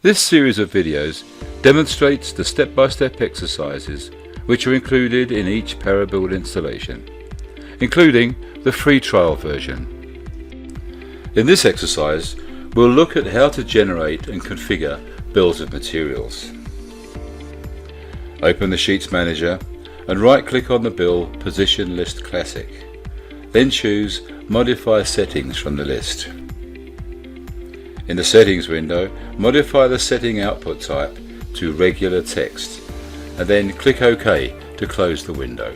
This series of videos demonstrates the step-by-step exercises which are included in each Parabuild installation, including the free trial version. In this exercise, we'll look at how to generate and configure bills of materials. Open the Sheets Manager and right-click on the bill Position List Classic. Then choose Modify Settings from the list. In the Settings window, modify the setting output type to regular text, and then click OK to close the window.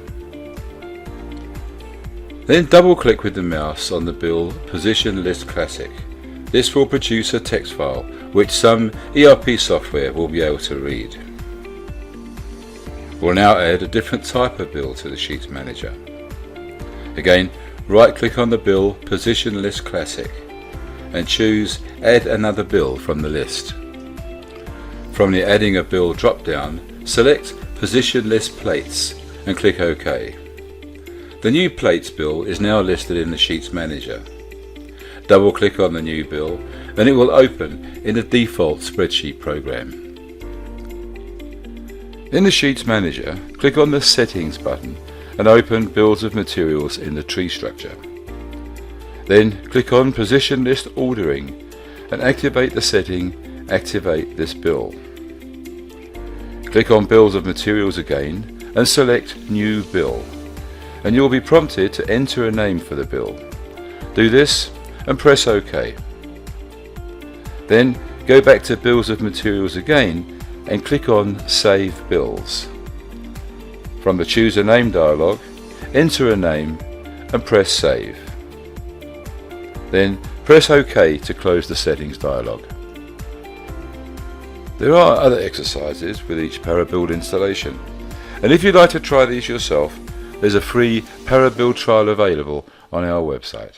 Then double-click with the mouse on the bill Position List Classic. This will produce a text file which some ERP software will be able to read. We'll now add a different type of bill to the Sheets Manager. Again, right-click on the bill Position List Classic and choose Add Another Bill from the list. From the Adding a Bill drop-down, select Position List Plates and click OK. The new Plates bill is now listed in the Sheets Manager. Double-click on the new bill and it will open in the default spreadsheet program. In the Sheets Manager, click on the Settings button and open Bills of Materials in the tree structure. Then click on Position List Ordering and activate the setting Activate this bill. Click on Bills of Materials again and select New Bill, and you'll be prompted to enter a name for the bill. Do this and press OK. Then go back to Bills of Materials again and click on Save Bills. From the Choose a Name dialog, enter a name and press Save. Then press OK to close the Settings dialog. There are other exercises with each Parabuild installation, and if you'd like to try these yourself, there's a free Parabuild trial available on our website.